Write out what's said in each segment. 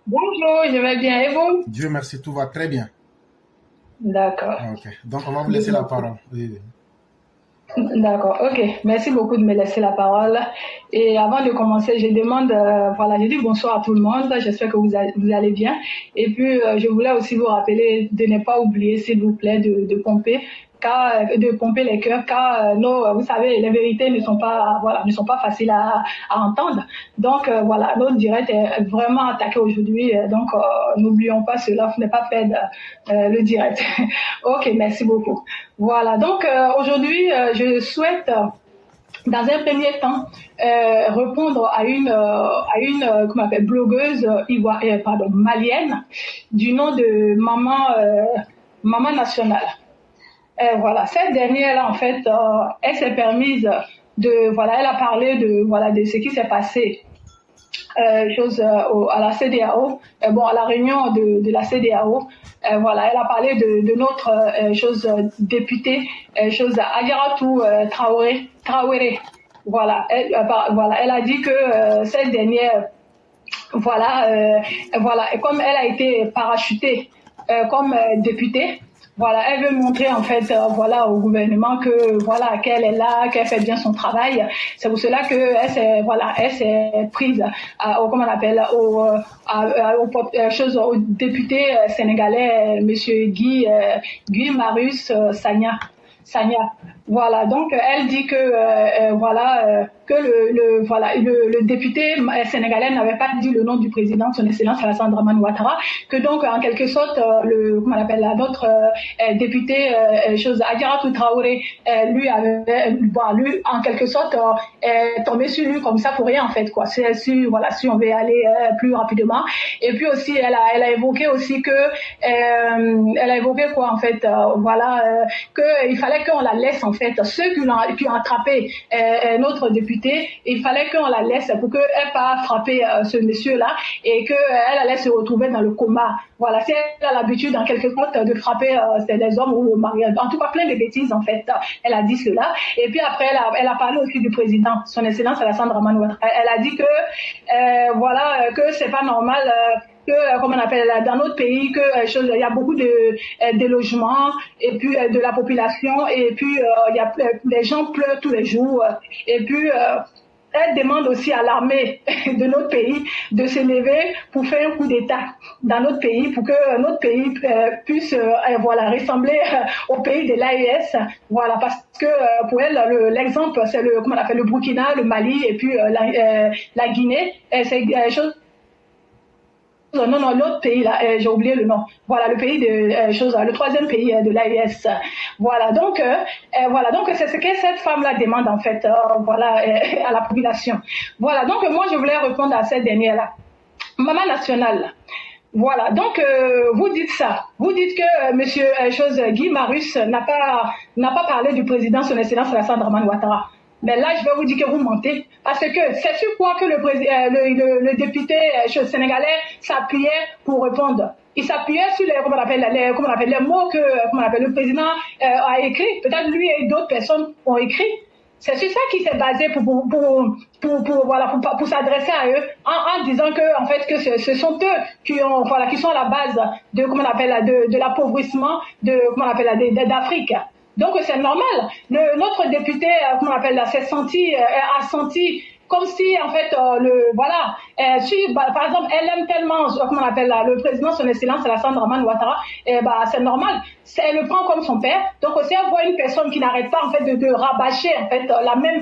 Bonjour, je vais bien. Et vous? Dieu merci, tout va très bien. D'accord. Ok, donc on va vous laisser la parole. Oui, oui. D'accord. Ok. Merci beaucoup de me laisser la parole. Et avant de commencer, je demande, voilà, je dis bonsoir à tout le monde. J'espère que vous allez bien. Et puis, je voulais aussi vous rappeler de ne pas oublier, s'il vous plaît, de pomper, de pomper les cœurs, car vous savez, les vérités ne sont pas, voilà, ne sont pas faciles à entendre. Donc, voilà, notre direct est vraiment attaqué aujourd'hui. Donc, n'oublions pas cela. Faut ne pas perdre le direct. Ok. Merci beaucoup. Voilà, donc aujourd'hui, je souhaite, dans un premier temps, répondre comment on appelle, blogueuse malienne du nom de Maman Nationale. Voilà, cette dernière-là, en fait, elle s'est permise voilà, elle a parlé de ce qui s'est passé à la CEDEAO, à la réunion de la CEDEAO, voilà, elle a parlé de notre députée, Adjaratou Traoré. Voilà, elle a dit que cette dernière, et comme elle a été parachutée comme députée, voilà, elle veut montrer en fait, au gouvernement que qu'elle est là, qu'elle fait bien son travail. C'est pour cela que elle s'est prise comment on appelle au député sénégalais Monsieur Guy Marius Sagna. Voilà, donc elle dit que que le député sénégalais n'avait pas dit le nom du président, son excellence Alassane Dramane Ouattara, que donc en quelque sorte notre député Adjaratou Traoré lui lui en quelque sorte tombé sur lui comme ça pour rien en fait quoi. Si on veut aller plus rapidement. Et puis aussi elle a évoqué aussi que elle a évoqué quoi en fait que il fallait qu'on la laisse en fait, ceux qui ont attrapé notre député, il fallait qu'on la laisse pour qu'elle pas frapper ce monsieur-là et qu'elle allait se retrouver dans le coma. Voilà, c'est elle a l'habitude en quelque sorte de frapper les hommes ou le mari. En tout cas, plein de bêtises en fait. Elle a dit cela. Et puis après, elle a parlé aussi du président, son excellence Alassane Dramane Ouattara. Elle a dit que que c'est pas normal. Comme on appelle dans notre pays, il y a beaucoup de logements et puis de la population et puis il y a des gens pleurent tous les jours et puis elle demande aussi à l'armée de notre pays de se lever pour faire un coup d'État dans notre pays pour que notre pays puisse ressembler au pays de l'AES. Voilà, parce que pour elle, l'exemple, c'est le Burkina, le Mali et puis la Guinée. C'est chose. Non, l'autre pays là, j'ai oublié le nom. Voilà, le pays le troisième pays de l'AES. Voilà, donc c'est ce que cette femme-là demande en fait, à la population. Voilà, donc moi je voulais répondre à cette dernière-là. Maman nationale. Voilà, donc vous dites ça. Vous dites que Monsieur Guy Marius n'a pas parlé du président son excellence Alassane Dramane Ouattara. Mais là, je vais vous dire que vous mentez. Parce que c'est sur quoi que le député sénégalais s'appuyait pour répondre. Il s'appuyait sur les mots que le président a écrit. Peut-être lui et d'autres personnes ont écrit. C'est sur ça qu'il s'est basé pour s'adresser à eux en disant que en fait que ce sont eux qui sont à la base de l'appauvrissement d'Afrique. Donc c'est normal. Notre député a senti comme si en fait par exemple elle aime tellement le président son excellence Alassane Dramane Ouattara, c'est normal, elle le prend comme son père. Donc aussi elle voit une personne qui n'arrête pas en fait de rabâcher en fait la même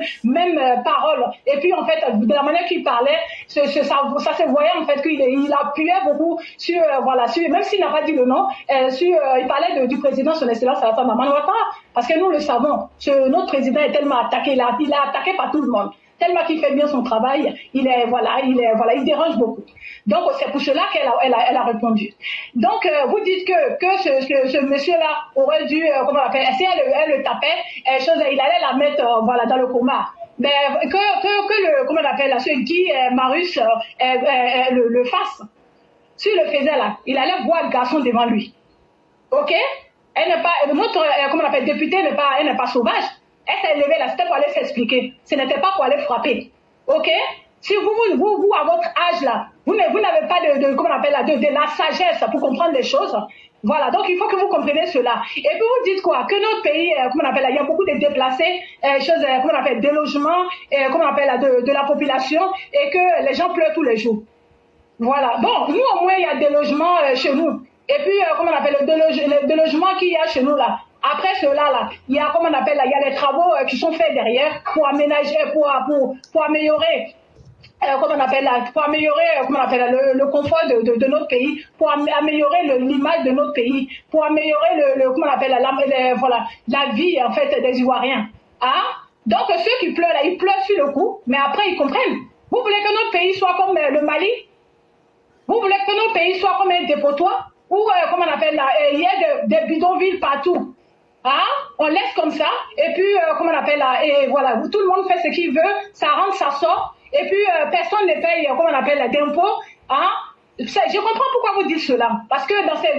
parole et puis en fait de la manière qu'il parlait ça se voyait en fait qu'il appuyait beaucoup sur même s'il n'a pas dit le nom il parlait du président son excellence Alassane Dramane Ouattara parce que nous le savons, notre président est tellement attaqué, il est attaqué par tout le monde. Tellement qu'il fait bien son travail, il dérange beaucoup. Donc c'est pour cela qu'elle a répondu. Donc vous dites que ce monsieur-là aurait dû si elle le tapait, il allait la mettre dans le coma. Mais ce Guy Marius le fasse. S'il le faisait là, il allait voir le garçon devant lui. Ok? Elle n'est pas notre députée elle n'est pas sauvage. Elle s'est levée là, c'était pour aller s'expliquer. Ce n'était pas pour aller frapper. Ok? Si vous, à votre âge là, Vous n'avez pas comment on appelle là, de la sagesse pour comprendre les choses. Voilà, donc il faut que vous compreniez cela. Et puis vous dites quoi? Que notre pays, comment on appelle là, il y a beaucoup de déplacés, comment on appelle, des logements, comment on appelle là, de la population, et que les gens pleurent tous les jours. Voilà, bon, nous au moins il y a des logements chez nous. Et puis, comment on appelle, le logement qu'il y a chez nous là. Après cela là, il y a, comment on appelle là, il y a les travaux qui sont faits derrière pour aménager, pour améliorer. Comment on appelle là, pour améliorer comment on appelle là, le confort de notre pays, pour améliorer l'image de notre pays, pour améliorer comment on appelle là, voilà, la vie en fait des Ivoiriens. Hein? Donc ceux qui pleurent là, ils pleurent sur le coup, mais après ils comprennent. Vous voulez que notre pays soit comme le Mali? Vous voulez que notre pays soit comme un dépotoir? Ou comment on appelle là, il y a des bidonvilles partout. Hein? On laisse comme ça, et puis comment on appelle là, et voilà, tout le monde fait ce qu'il veut, ça rentre, ça sort. Et puis, personne ne paye, comment on appelle, d'impôts. Hein? Je comprends pourquoi vous dites cela. Parce que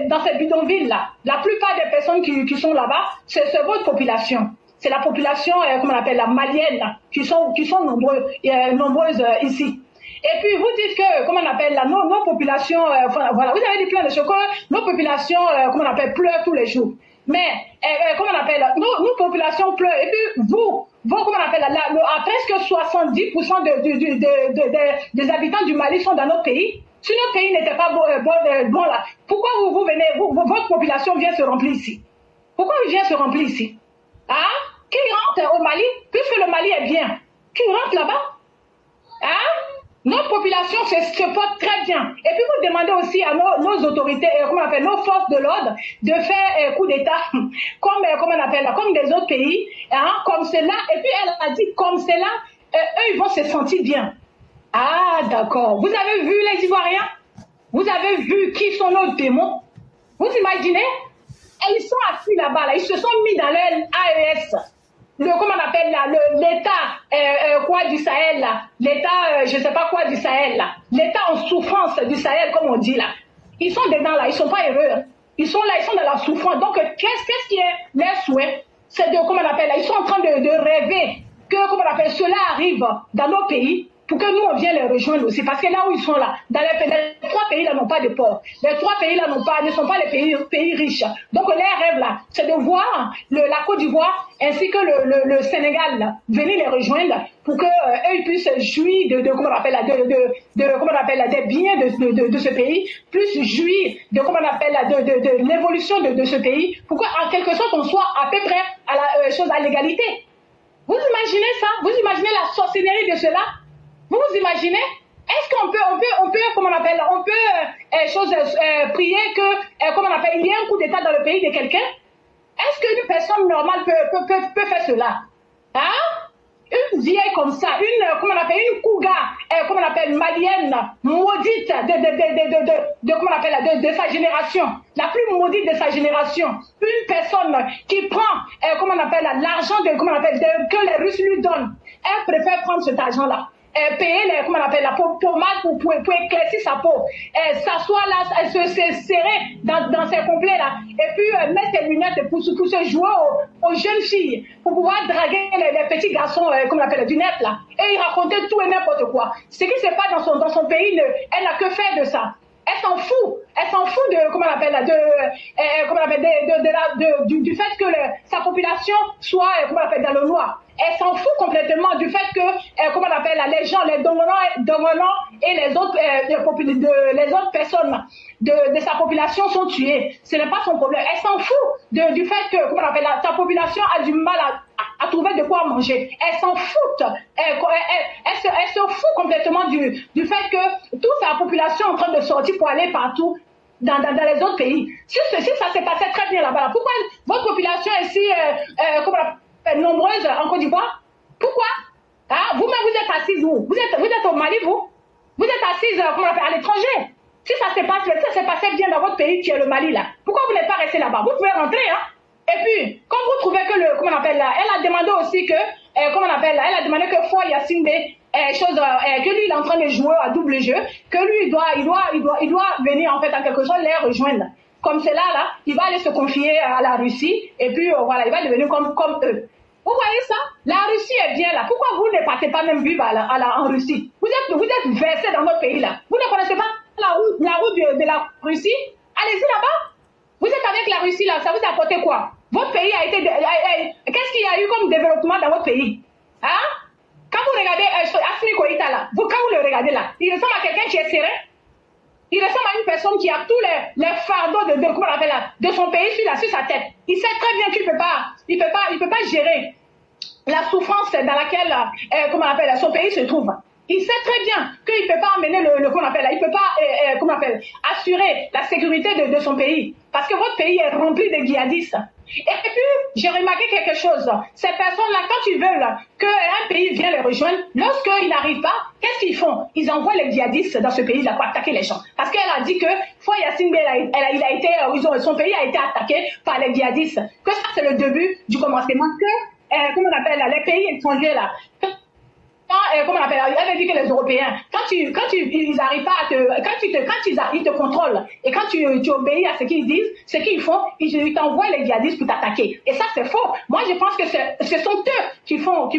dans ces bidonvilles-là, la plupart des personnes qui sont là-bas, c'est votre population. C'est la population, comment on appelle, la malienne, là, qui sont nombreuses ici. Et puis, vous dites que, comment on appelle, là, nos populations, voilà, vous avez dit plein de choses, que nos populations, comment on appelle, pleurent tous les jours. Mais, comment on appelle, nos populations pleurent. Et puis, vous, comment on appelle, à presque 70% des habitants du Mali sont dans notre pays. Si notre pays n'était pas bon là, pourquoi vous venez, votre population vient se remplir ici? Pourquoi il vient se remplir ici? Hein? Qui rentre au Mali, puisque le Mali est bien? Qui rentre là-bas? Hein? Notre population se porte très bien. Et puis vous demandez aussi à nos autorités, comment on appelle, nos forces de l'ordre, de faire coup d'État, comme on appelle, comme des autres pays, hein, comme cela. Et puis elle a dit comme cela, eux ils vont se sentir bien. Ah d'accord. Vous avez vu les Ivoiriens? Vous avez vu qui sont nos démons? Vous imaginez? Et ils sont assis là-bas, là, ils se sont mis dans leur AES. Comment on appelle là, l'État quoi du Sahel là, l'État je sais pas quoi du Sahel là, l'État en souffrance du Sahel comme on dit là. Ils sont dedans là, ils sont pas heureux. Ils sont là, ils sont dans la souffrance. Donc qu'est-ce qui est leur souhait? C'est de, comment on appelle là, ils sont en train de rêver que, comment on appelle, cela arrive dans nos pays pour que nous on vienne les rejoindre aussi. Parce que là où ils sont là, dans les trois pays là n'ont pas de port. Les trois pays là ne sont pas les pays riches. Donc leur rêve là, c'est de voir la Côte d'Ivoire ainsi que le Sénégal là, venir les rejoindre pour que eux ils puissent jouir de comment on appelle là, comment on appelle là, des biens de ce pays, plus jouir de comment on appelle là, de l'évolution de ce pays, pour qu'en quelque sorte on soit à peu près à la chose à l'égalité. Vous imaginez ça? Vous imaginez la sorcellerie de cela? Vous vous imaginez? Est-ce qu'on peut, comment on appelle, on peut, prier que, comment on appelle, il y ait un coup d'État dans le pays de quelqu'un? Est-ce qu'une personne normale peut faire cela? Hein? Une vieille comme ça, comment on appelle, une couga, comment on appelle, malienne, maudite comment on appelle, de sa génération, la plus maudite de sa génération. Une personne qui prend, comment on appelle, l'argent comment on appelle, que les Russes lui donnent. Elle préfère prendre cet argent-là. Payer comment on appelle la pommade pour éclaircir sa peau, s'asseoir là, se serrer dans ses complets là, et puis mettre ses lunettes pour se jouer aux jeunes filles, pour pouvoir draguer les petits garçons, comme on appelle, du net là, et il racontait tout et n'importe quoi. Ce qui se passe dans son pays, elle n'a que faire de ça. Elle s'en fout de, comment on appelle là, du fait que sa population soit, comment on appelle, dans le noir. Elle s'en fout complètement du fait que, comment on appelle là, les gens, les dominants et les autres personnes de sa population sont tuées. Ce n'est pas son problème. Elle s'en fout du fait que, comment on appelle là, sa population a du mal à trouver de quoi manger. Elle s'en fout. Elle se fout complètement du fait que toute sa population est en train de sortir pour aller partout dans les autres pays. Si ça s'est passé très bien là-bas, pourquoi votre population est si nombreuse en Côte d'Ivoire? Pourquoi? Hein? Vous-même, vous êtes assise où? Vous êtes au Mali, vous? Vous êtes assise à l'étranger. Si ça s'est passé bien dans votre pays qui est le Mali là, pourquoi vous n'êtes pas resté là-bas? Vous pouvez rentrer, hein? Et puis, quand vous trouvez que comment on appelle là, elle a demandé aussi que, comment on appelle là, elle a demandé que Foy Yacine que lui il est en train de jouer à double jeu, que lui il doit venir en fait en quelque sorte les rejoindre. Comme cela là, il va aller se confier à la Russie et puis voilà, il va devenir comme eux. Vous voyez ça? La Russie est bien là. Pourquoi vous ne partez pas même vivre en Russie? Vous êtes versés dans notre pays là. Vous ne connaissez pas la route de la Russie? Allez-y là-bas. Vous êtes avec la Russie là, ça vous apporte quoi? Votre pays a été... Qu'est-ce qu'il y a eu comme développement dans votre pays? Hein? Quand vous regardez Assimi Goïta là, quand vous le regardez là, il ressemble à quelqu'un qui est serein. Il ressemble à une personne qui a tous les fardeaux comment on appelle là, de son pays sur sa tête. Il sait très bien qu'il peut pas gérer la souffrance dans laquelle comment on appelle là, son pays se trouve. Il sait très bien qu'il ne peut pas amener comment on appelle là, il ne peut pas comment on appelle, assurer la sécurité de son pays. Parce que votre pays est rempli de djihadistes. Et puis, j'ai remarqué quelque chose. Ces personnes-là, quand ils veulent qu'un pays vienne les rejoindre, lorsqu'ils n'arrivent pas, qu'est-ce qu'ils font? Ils envoient les djihadistes dans ce pays-là pour attaquer les gens. Parce qu'elle a dit que Foy Yassine Bey, son pays a été attaqué par les djihadistes. Que ça, c'est le début du commencement. Que, comment on appelle là, les pays étrangers là, comment on appelle, elle avait dit que les Européens, ils n'arrivent pas à ils te contrôlent, et quand tu obéis à ce qu'ils disent, ce qu'ils font, ils t'envoient les djihadistes pour t'attaquer. Et ça, c'est faux. Moi, je pense que ce sont eux qui font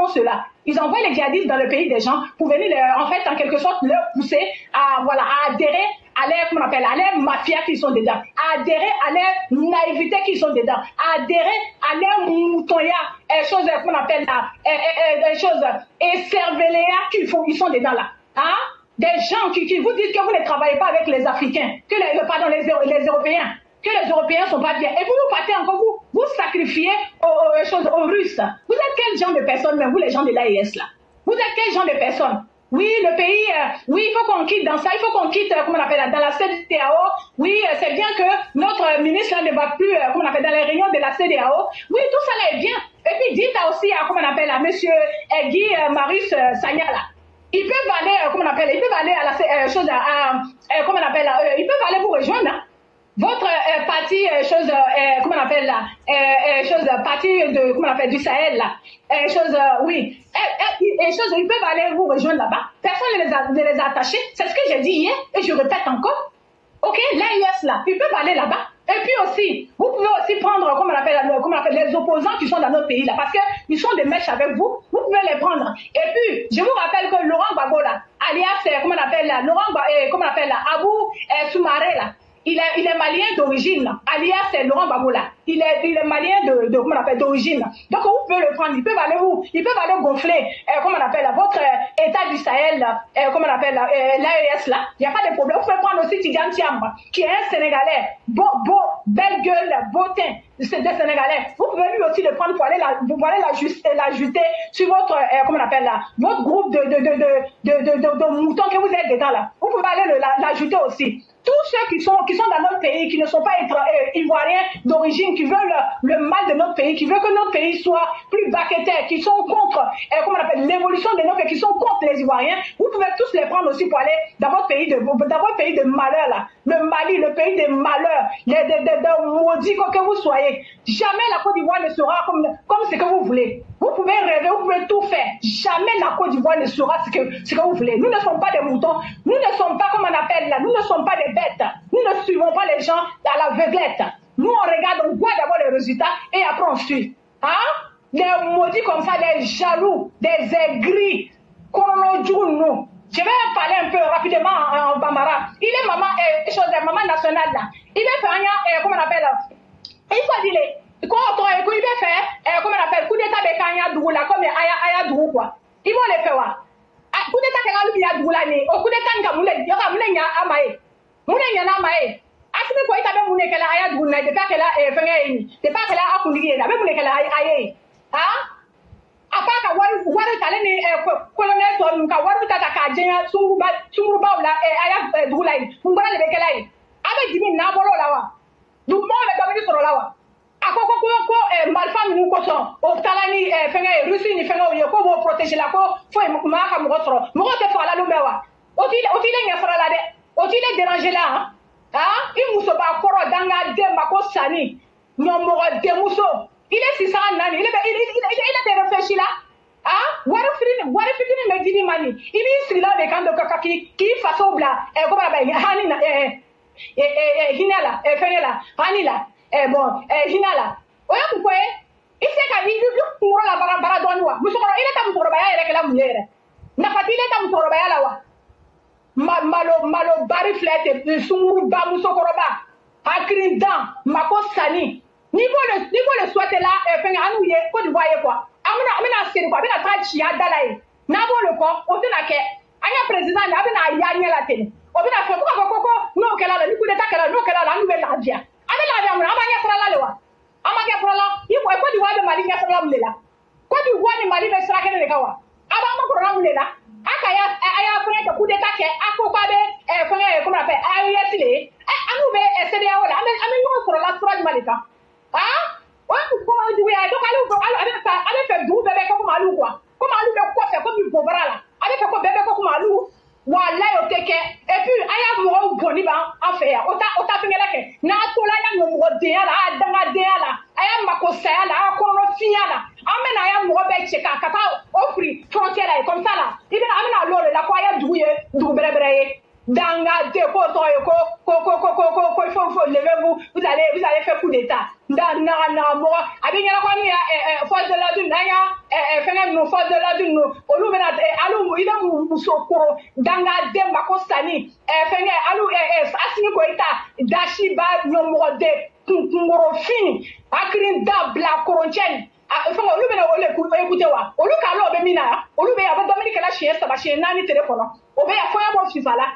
cela. Ils envoient les djihadistes dans le pays des gens pour venir, en fait, en quelque sorte, leur pousser à adhérer à leur mafia qui sont dedans, à adhérer à leur naïveté qui sont dedans, à adhérer à leur moutonnia, choses qu'on appelle là, choses cerveléa ils sont dedans là. Hein? Des gens qui vous disent que vous ne travaillez pas avec les Africains, les Européens, que les Européens sont pas bien. Et vous partez encore, vous sacrifiez aux Russes. Vous êtes quel genre de personnes, même vous les gens de l'AES là? Vous êtes quel genre de personnes? Oui, le pays, oui, il faut qu'on quitte dans ça, il faut qu'on quitte, comment on appelle, dans la CEDEAO. Oui, c'est bien que notre ministre ne va plus, comment on appelle, dans les réunions de la CEDEAO. Oui, tout ça là est bien. Et puis dites aussi, comment on appelle, à monsieur Guy Marius Sagna là. Ils peuvent aller, comment on appelle, ils peuvent aller à la comment on appelle, ils peuvent aller vous rejoindre, hein. Votre parti, comment on appelle là, parti de, comment on appelle, du Sahel là, oui, ils peuvent aller vous rejoindre là-bas. Personne ne les a attachés. C'est ce que j'ai dit hier et je répète encore. Ok, l'AIS là, ils peuvent aller là-bas. Et puis aussi, vous pouvez aussi prendre, comment on appelle, les opposants qui sont dans notre pays là, parce qu'ils sont des mèches avec vous, vous pouvez les prendre. Et puis, je vous rappelle que Laurent Gbagbo là, alias, comment on appelle là, Abou Soumaré là, il est malien d'origine, alias Laurent Gbagbo là. Il est malien comment on appelle, d'origine. Donc vous pouvez le prendre, ils peuvent aller gonfler, comment on appelle, votre état du Sahel, comment on appelle, l'AES là. Il n'y a pas de problème. Vous pouvez prendre aussi Tidiane Thiam, qui est un Sénégalais, belle gueule, beau teint, c'est des Sénégalais. Vous pouvez lui aussi le prendre pour aller l'ajouter sur votre, comment on appelle là, votre groupe de moutons que vous êtes dedans là. Vous pouvez aller l'ajouter aussi. Tous ceux qui sont dans notre pays, qui ne sont pas ivoiriens d'origine, qui veulent le mal de notre pays, qui veulent que notre pays soit plus baquetaire, qui sont contre, comment on appelle, l'évolution de notre pays, qui sont contre les Ivoiriens, vous pouvez tous les prendre aussi pour aller dans votre pays de malheur là. Le Mali, le pays des malheurs, de maudits que vous soyez. Jamais la Côte d'Ivoire ne sera comme ce que vous voulez. Vous pouvez rêver, vous pouvez tout faire. Jamais la Côte d'Ivoire ne sera ce que vous voulez. Nous ne sommes pas des moutons. Nous ne sommes pas, comme on appelle là, nous ne sommes pas des bêtes. Nous ne suivons pas les gens à l'aveuglette. Nous, on regarde, on voit d'abord les résultats et après on suit. Hein? Des maudits comme ça, des jaloux, des aigris, nous. Je vais parler un peu rapidement en Bambara. Il est maman nationale là. Il est fait comment on appelle, il faut dire, il va faire, comment on appelle, coup d'état de Kanya Doula, comme Aya Doulou quoi. Ils vont les faire. Coup d'état de Kanya Doula, au coup d'état de Moulin Amae. Moulin Amae. Asime quoi, il avait Moulin Kela Aya Doula, de pas qu'elle a fait, de pas qu'elle a accompli, il avait Moulin Kela Aye. Hein? Apaka wari tale ni colonel to nka wari tata ka jenya sunguruba la aya dulai ngora le bekelai abe jimi na bolo lawa du mo le gabi soro lawa akoko ko malfa mi ko so o tala ni fenga rusi ni fenga o ko bo protéger la ko fo ma ka mo soro mo te fa la lumbewa o ti le nya soro la de o ti le déranger là hein il muso ba koro danga de mako sani no mo de muso. Il est 600 nani, il a réfléchi là. Ah, Warifini me dit mani. Il est là de quand de kaka qui façon bla. Comment on appelle Hanina Hinala, Fenela, Hanila, bon, Hinala. Oya pourquoi I se ka i kunkolo la bara dɔɔni wa musokɔrɔba ile ka musokɔrɔbaya yɛrɛ kɛla mun ye yɛrɛ nafati ile ka musokɔrɔbaya la wa malo bari filɛ ten sunguruba musokɔrɔba hakilintan mako sani n'i b'o le souhaiter la fɛngɛ an n'u ye Côte d'Ivoire ye quoi an bɛna seri quoi a bɛna taa ci a da la ye n'a b'o le kɔ o tɛna kɛ an ka président a bɛna y'a ɲɛ la ten o bɛna fɔ fo k'a fɔ ko n'o kɛra la ni coup d'état kɛra n'o kɛra la an n'u bɛ lafiya an bɛ lafiya mun na an b'a ɲɛ sira la de wa an ma ɲɛ sira la Côte d'Ivoire bɛ Mali ɲɛ sira la mun de la Côte d'Ivoire ni Mali bɛ sira kelen de kan wa a b'an makɔrɔ la mun de la a ka a y'a fɛngɛ kɛ coup d'état kɛ a ko k'a bɛ fɛngɛ comment on appelle AES le ye an n'u bɛ CEDEAO la an bɛ ɲɔgɔn sɔrɔ la sira jumɛn de kan o ye kuma juguya ye donc ale fɛ dugu bɛɛ bɛ kɛ comme alu quoi comme alu bɛ kɔfɛ comme bobara la ale fɛ ko bɛɛ bɛ kɛ comme alu walayi o tɛ kɛ et puis an y'a mɔgɔw bɔnni b'an fɛ yan o ta fɛngɛla kɛ n'a tola an y'a mɔgɔdenya la a y'a dangadenya la a y'a makosaya la a y'a kɔnɔfinya la an bɛna a y'a mɔgɔ bɛɛ cɛ ka taa o firi frontière la ye comme ça la an bɛna l'o de la ko a ye dugu ye dugu bɛrɛbɛrɛ ye dangaden ko tɔgɔ ye ko il faut levez-vous vous allez faire coup d'état naga mɔgɔ a bɛ ɲɛna ko min ya force de l'ordre n'an y'a fɛngɛ ninnu force de l'ordre ninnu olu bɛna alu i bɛ muso koro dangaden mako sani fɛngɛ alu Asimi Goyita Dashiba ɲɔmɔgɔden kunkurofin hakilintan bila koroncɛni fɛngɛ olu bɛna o le écouter wa olu k'a lɔ o bɛ min na olu bɛ yan a bɛ dumuni kɛla siɲɛ 3 siɲɛ 4 tile kɔnɔ o bɛ yan kɔɲɔ bɔ FIFA la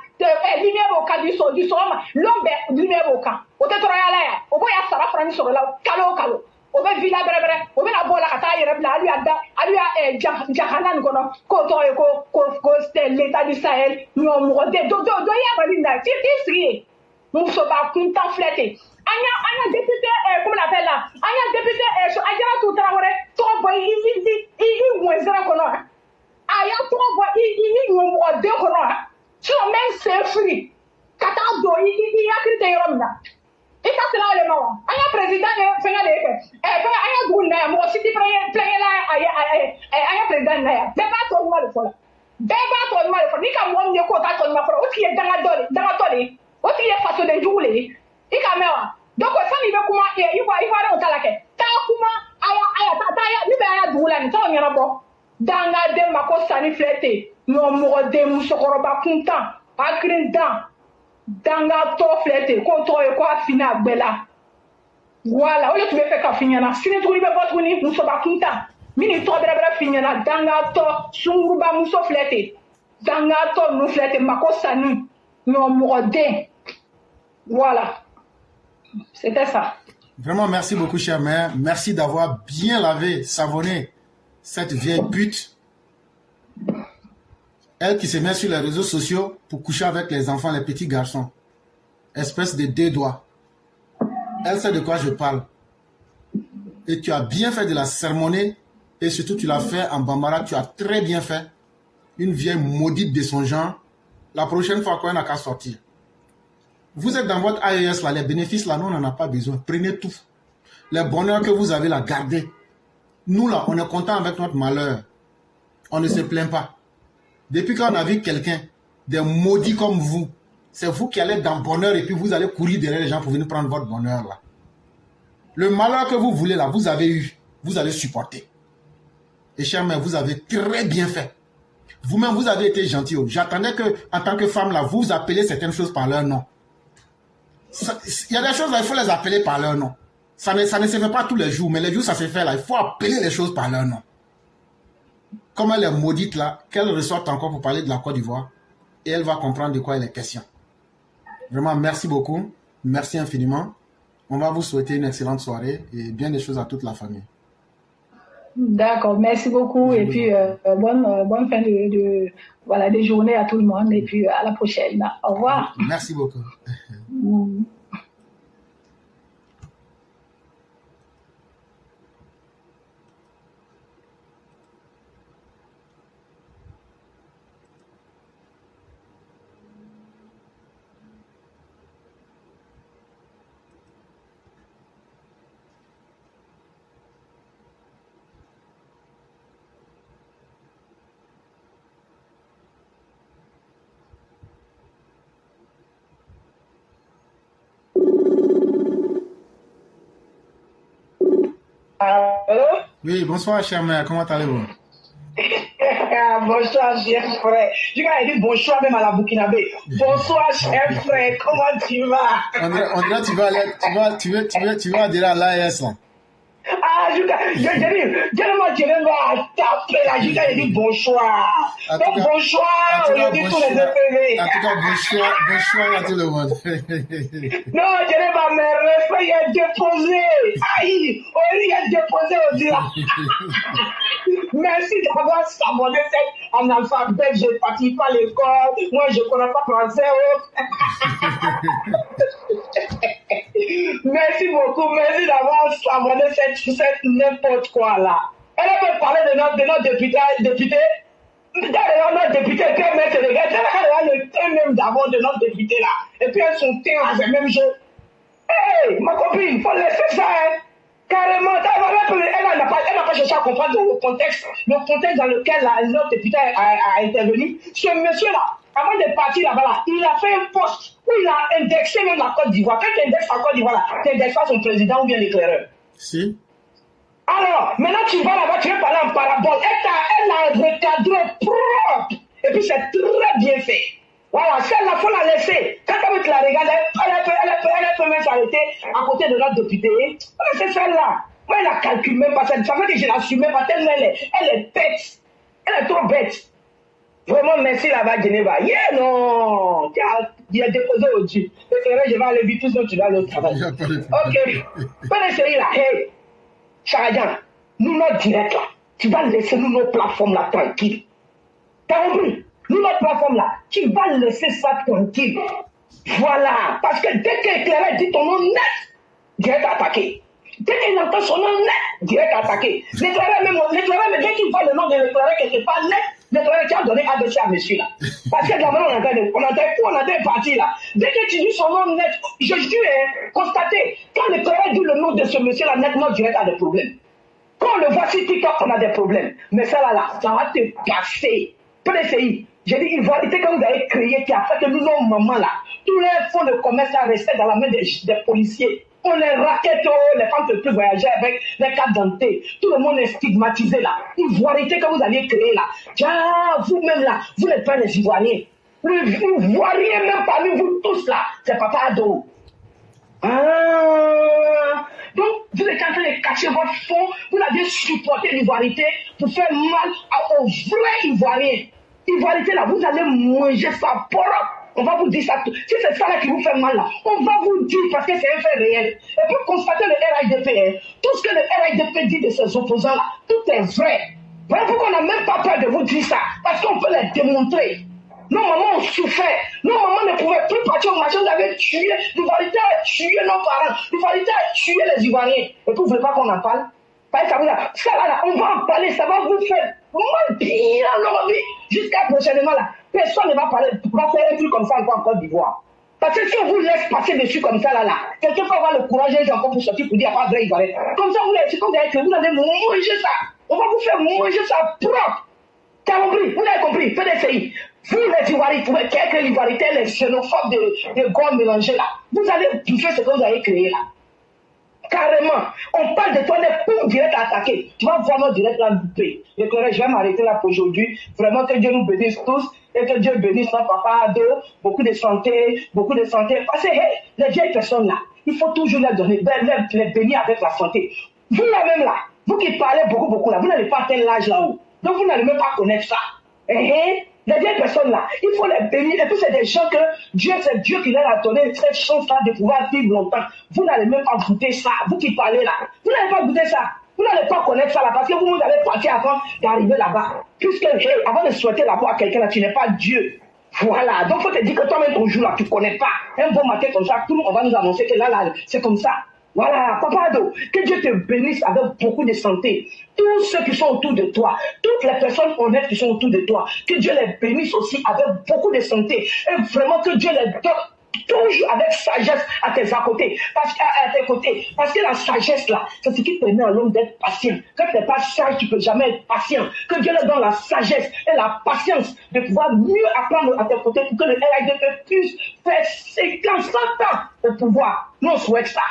lumière b'o kan di sɔgɔma lɔn bɛɛ lumière b'o kan o tɛ tɔɔrɔya la yan o b'o yan sara fana ni sɔrɔ la kalo o kalo o bɛ villa bɛrɛbɛrɛ o bɛna bɔ o la ka taa yɛrɛ bila alu y'a jahana nin kɔnɔ k'o tɔgɔ ye ko l'état du Sahel ɲɔmɔgɔden dɔ y'a Mali na t'i sigi yen musoba kuntan filɛ ten an y'a député comment on appelle là an y'a député Ajaratu Tarawele tɔgɔ bɔ i wɛnsɛrɛ kɔnɔ a y'a tɔgɔ bɔ i ɲɔmɔgɔden kɔnɔ sinon même sen firi ka taa don i hakili tɛ yɔrɔ min na i ka sira ale ma wa an ka président ye fɛngɛ de ye kɛ fɛngɛ an ka dugu nin na yan mɔgɔ si tɛ fɛngɛla an ka président nin na yan bɛɛ b'a tɔ ɲuman de fɔ la bɛɛ b'a tɔ ɲuman de fɔ n'i ka mɔgɔ min ye k'o t'a tɔ ɲuman fɔlɔ o tigi ye dangatɔ de ye o tigi ye fasoden jugu de ye i ka mɛn wa donc sani i bɛ kuma ivoirien ta la kɛ taa kuma ni bɛ an ka dugu la nin t'aw ɲɛnabɔ dangaden mako sani filɛ ten ɲɔmɔgɔden musokɔrɔba kuntan hakilintan dangatɔ filɛ ten k'o tɔgɔ ye ko a fini a gbɛ la voilà o de tun bɛ fɛ ka f'i ɲɛna sini tuguni bɛ bɔ tuguni musoba kuntan min ni tɔgɔ bɛrɛbɛrɛ f'i ɲɛna dangatɔ sunguruba muso filɛ ten dangatɔ ninnu filɛ ten mako sani ɲɔmɔgɔden voilà c'était ça. Vraiment, merci beaucoup, chère mère. Merci d'avoir bien lavé, savonné cette vieille pute. Elle qui se met sur les réseaux sociaux pour coucher avec les enfants, les petits garçons. Espèce de deux doigts. Elle sait de quoi je parle. Et tu as bien fait de la sermonner. Et surtout, tu l'as fait en Bambara. Tu as très bien fait. Une vieille maudite de son genre. La prochaine fois, quand elle n'a qu'à sortir. Vous êtes dans votre AES là, les bénéfices là, nous on n'en a pas besoin. Prenez tout. Les bonheurs que vous avez là, gardez. Nous là, on est content avec notre malheur. On ne se plaint pas. Depuis qu'on a vu quelqu'un, des maudits comme vous, c'est vous qui allez dans le bonheur et puis vous allez courir derrière les gens pour venir prendre votre bonheur là. Le malheur que vous voulez là, vous avez eu, vous allez supporter. Et chère mère, vous avez très bien fait. Vous-même, vous avez été gentil. J'attendais que, en tant que femme là, vous appelez certaines choses par leur nom. Il y a des choses là, il faut les appeler par leur nom. Ça ne se fait pas tous les jours, mais les jours ça se fait là, il faut appeler les choses par leur nom. Comme elle est maudite là, qu'elle ressorte encore pour parler de la Côte d'Ivoire, et elle va comprendre de quoi il est question. Vraiment, merci beaucoup. Merci infiniment. On va vous souhaiter une excellente soirée et bien des choses à toute la famille. D'accord, merci beaucoup. Et puis, bonne fin de journée à tout le monde. Et puis, à la prochaine. Au revoir. Merci beaucoup. Allô? Oui, bonsoir, cher mère. Comment allez-vous? Bonsoir, cher frère. Je vais dire bonsoir même à la Burkinabé. Bonsoir, cher frère. Comment tu vas? On dirait tu vas adhérer à l'AS, là. Ah, je dis, tellement tu vas taper là. Je vais dire bonsoir. Donc, bonsoir, on dit tous les EPV. En tout cas, bonsoir à tout le monde. Non, je dis, ma mère, respect, il est déposé. Aïe, il est déposé au dia. Merci d'avoir sabordé cette analphabète. Je ne pratique pas l'école. Moi, je ne connais pas français. Merci beaucoup. Merci d'avoir sabordé cette n'importe quoi là. Elle peut parler de notre député. D'ailleurs, notre député peut mettre les gars. Elle a le thème même d'abord de notre député là. Et puis, son thème à ce même jeu. Hé, ma copine, il faut laisser ça, hein. Carrément, elle n'a pas cherché à comprendre le contexte dans lequel notre député a intervenu. Ce monsieur-là, avant de partir là-bas, là, il a fait un poste où il a indexé même la Côte d'Ivoire. Quand tu indexes la Côte d'Ivoire, tu n'indexes pas son président ou bien l'éclaireur. Si. Alors, maintenant tu vas là-bas, tu veux parler en parabole. Elle a recadré propre. Et puis c'est très bien fait. Voilà, celle-là, il faut la laisser. Quand tu la regardes, elle peut même s'arrêter à côté de notre député. C'est celle-là. Moi, elle la calcule même pas. Ça fait que je l'assume même pas tellement elle est bête. Elle est trop bête. Vraiment, merci là-bas, Geneva. Yeah, non. Il a déposé au-dessus. Je vais aller vite, tout ce que tu dois le travail. Ok. Pas d'essayer là. Hey, Charajan, nous, notre direct là, tu vas laisser nous, nos plateformes là, tranquilles. T'as compris? Nous, notre plateforme là, tu vas laisser ça tranquille. Voilà. Parce que dès que l'éclaireur dit ton nom net, direct attaqué. Dès qu'il entend son nom net, direct attaqué. L'éclaireur, même dès qu'il voit le nom de l'éclaireur quelque part net, l'éclaireur qui a donné ABC à monsieur là. Parce que d'abord, on était parti là. Dès que tu dis son nom net, je jure, constater, quand l'éclaireur dit le nom de ce monsieur là, nettement, direct a des problèmes. Quand on le voit sur TikTok, on a des problèmes. Mais ça là, ça va te passer. PDCI, j'ai dit, ivoirité que vous avez créée qui a fait que nous, nos mamans là, tous les fonds de commerce restaient dans la main des policiers. On les raquette, les femmes ne peuvent plus voyager avec les cartes d'identité. Tout le monde est stigmatisé là. Ivoirité que vous avez créée là. Tiens, vous-même là, vous n'êtes pas les Ivoiriens. L'Ivoirien même parmi vous tous là, c'est Papa Ado. Donc, vous êtes en train de cacher votre fond, vous avez supporté l'ivoirité pour faire mal aux vrais Ivoiriens. Ivoirité là, vous allez manger ça propre. On va vous dire ça. Si c'est ça là qui vous fait mal là, on va vous dire parce que c'est un fait réel. Et puis constatez le RIDP. Hein. Tout ce que le RIDP dit de ses opposants là, tout est vrai. Voilà pourquoi on n'a même pas peur de vous dire ça. Parce qu'on peut les démontrer. Nos mamans ont souffert. Nos mamans ne pouvaient plus partir au marché. Vous avez tué. L'ivoirité a tué nos parents. L'ivoirité a tué les Ivoiriens. Et puis vous ne voulez pas qu'on en parle? Ça là, on va en parler. Ça va vous faire mal bien leur vie. Jusqu'à prochainement là. Personne ne va parler. On va faire un truc comme ça encore en Côte d'Ivoire. Parce que si on vous laisse passer dessus comme ça là, quelqu'un va avoir le courage encore pour sortir pour dire pas vrai Ivoirien. Comme ça, vous allez manger ça. On va vous faire manger ça propre. T'as compris? Vous avez compris? PDCI. Vous, les Ivoiriens, quelques Ivoiriens, les xénophobes de gomme mélangés là, vous allez bouffer ce que vous avez créé là. Carrément. On parle de toi, pour direct à attaquer. Tu vas voir notre direct là louper. Je vais m'arrêter là pour aujourd'hui. Vraiment que Dieu nous bénisse tous et que Dieu bénisse notre papa Ado. Beaucoup de santé. Parce que hey, les vieilles personnes là, il faut toujours les donner, les bénir avec la santé. Vous là même là, vous qui parlez beaucoup là, vous n'allez pas atteindre l'âge là-haut. Donc vous n'allez même pas connaître ça. Les vieilles personnes là, il faut les bénir. Et puis c'est des gens que c'est Dieu qui leur a donné cette chance-là de pouvoir vivre longtemps. Vous n'allez même pas goûter ça. Vous qui parlez là, vous n'allez pas goûter ça. Vous n'allez pas connaître ça là parce que vous allez partir avant d'arriver là-bas. Puisque avant de souhaiter la mort à quelqu'un là, tu n'es pas Dieu. Voilà. Donc faut te dire que toi-même ton jour là, tu ne connais pas. Un bon matin comme ça, tout le monde va nous annoncer que là, c'est comme ça. Voilà, Papa Ado, que Dieu te bénisse avec beaucoup de santé. Tous ceux qui sont autour de toi, toutes les personnes honnêtes qui sont autour de toi, que Dieu les bénisse aussi avec beaucoup de santé. Et vraiment que Dieu les donne toujours avec sagesse à tes côtés. Parce que la sagesse là, c'est ce qui permet à l'homme d'être patient. Quand tu n'es pas sage, tu ne peux jamais être patient. Que Dieu leur donne la sagesse et la patience de pouvoir mieux apprendre à tes côtés pour que le RIDP puisse faire 50 ans au pouvoir. Nous on souhaite ça.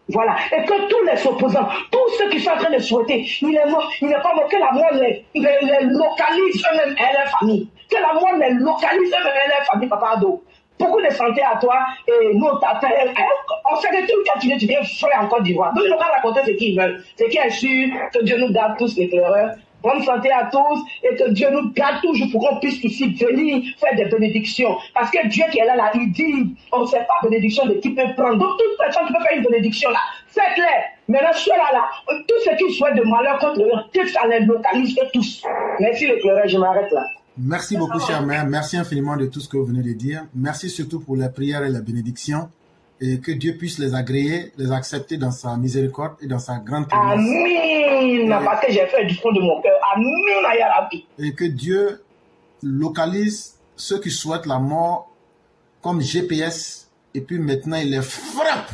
Voilà. Et que tous les opposants, tous ceux qui sont en train de souhaiter, il est mort, il n'est pas mort, que la mort les localise eux-mêmes et leur famille. Que la mort les localise eux-mêmes et leur famille, papa Ado. Beaucoup de santé à toi et nous, on fait que tout quand tu viens frère en Côte d'Ivoire. Donc, ils n'ont pas raconté ce qu'ils veulent. Ce qui est sûr, que Dieu nous garde tous l'éclaireur. Bonne santé à tous et que Dieu nous garde toujours pour qu'on puisse ici venir faire des bénédictions. Parce que Dieu qui est là, il dit, on ne sait pas bénédiction de qui peut prendre. Donc, toute personne qui peut faire une bénédiction là, faites-les. Maintenant, ceux-là, tous ceux qui souhaitent de malheur contre eux, que ça les localise tous. Merci l'éclaireur, je m'arrête là. Merci beaucoup, cher mère. Merci infiniment de tout ce que vous venez de dire. Merci surtout pour les prières et les bénédictions. Et que Dieu puisse les agréer, les accepter dans sa miséricorde et dans sa grande clémence. Amen. Parce que j'ai fait du fond de mon cœur. Amen, ya Rabbi. Et que Dieu localise ceux qui souhaitent la mort comme GPS. Et puis maintenant, il les frappe.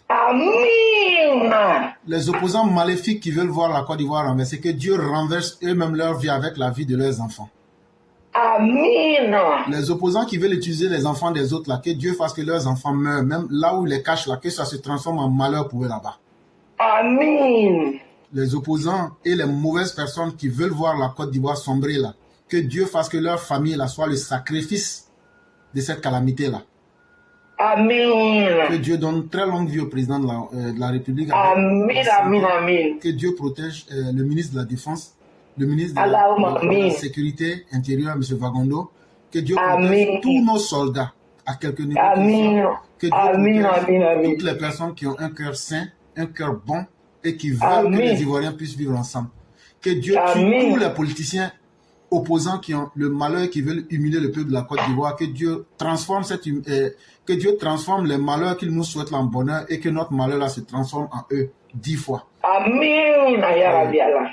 Amen. Les opposants maléfiques qui veulent voir la Côte d'Ivoire renversée, que Dieu renverse eux-mêmes leur vie avec la vie de leurs enfants. Amen. Les opposants qui veulent utiliser les enfants des autres, là, que Dieu fasse que leurs enfants meurent, même là où ils les cachent, là, que ça se transforme en malheur pour eux là-bas. Amen. Les opposants et les mauvaises personnes qui veulent voir la Côte d'Ivoire sombrer, là, que Dieu fasse que leur famille là, soit le sacrifice de cette calamité-là. Amen. Que Dieu donne très longue vie au président de la République. Amen, amen, amen. Que Dieu protège le ministre de la Défense, le ministre de la Sécurité intérieure, M. Vagondo. Que Dieu protège tous nos soldats à quelque niveau. Amen. Que Dieu protège toutes les personnes qui ont un cœur sain, un cœur bon et qui veulent que les Ivoiriens puissent vivre ensemble. Que Dieu tue tous les politiciens opposants qui ont le malheur, qui veulent humilier le peuple de la Côte d'Ivoire. Que Dieu transforme les malheurs qu'ils nous souhaitent en bonheur et que notre malheur là se transforme en eux 10 fois. Amen.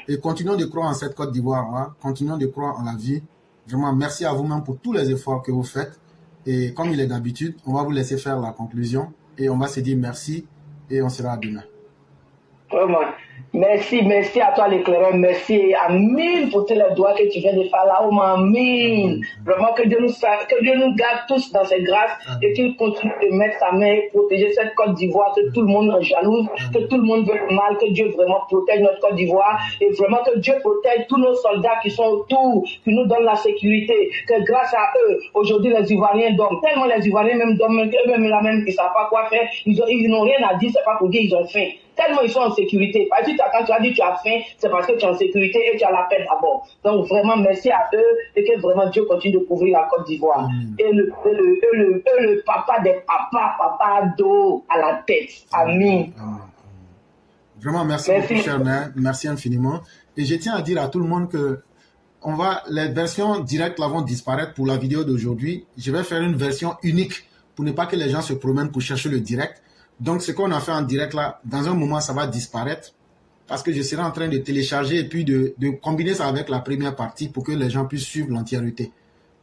Et continuons de croire en cette Côte d'Ivoire. Hein? Continuons de croire en la vie. Vraiment, merci à vous-même pour tous les efforts que vous faites. Et comme il est d'habitude, on va vous laisser faire la conclusion et on va se dire merci et on sera à demain. Vraiment. Merci à toi l'éclaireur, merci, amen pour tous les doigts que tu viens de faire là, oh amen. Vraiment que Dieu nous garde tous dans ses grâces et qu'il continue de mettre sa main et protéger cette Côte d'Ivoire, que tout le monde jalouse, que tout le monde veut le mal, que Dieu vraiment protège notre Côte d'Ivoire et vraiment que Dieu protège tous nos soldats qui sont autour, qui nous donnent la sécurité, que grâce à eux, aujourd'hui les Ivoiriens dorment, tellement les Ivoiriens même dorment, eux-mêmes là même ils ne savent pas quoi faire, ils n'ont rien à dire, c'est pas pour dire ils ont faim. Tellement ils sont en sécurité. Parce que quand tu as dit tu as faim, c'est parce que tu es en sécurité et tu as la paix d'abord. Donc vraiment merci à eux et que vraiment Dieu continue de couvrir la Côte d'Ivoire. Et le papa des papas, papa Ado à la tête. Amen. Vraiment merci beaucoup, cher mère. Merci infiniment. Et je tiens à dire à tout le monde que les versions directes là vont disparaître pour la vidéo d'aujourd'hui. Je vais faire une version unique pour ne pas que les gens se promènent pour chercher le direct. Donc, ce qu'on a fait en direct là, dans un moment, ça va disparaître parce que je serai en train de télécharger et puis de combiner ça avec la première partie pour que les gens puissent suivre l'entièreté.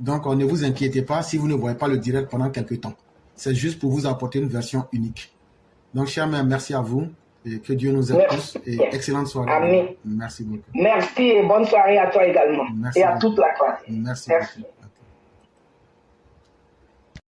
Donc, ne vous inquiétez pas si vous ne voyez pas le direct pendant quelques temps. C'est juste pour vous apporter une version unique. Donc, chers mères, merci à vous et que Dieu nous aide tous et excellente soirée. Amen. Merci beaucoup. Merci et bonne soirée à toi également. Merci et à beaucoup. toute la classe. Merci beaucoup.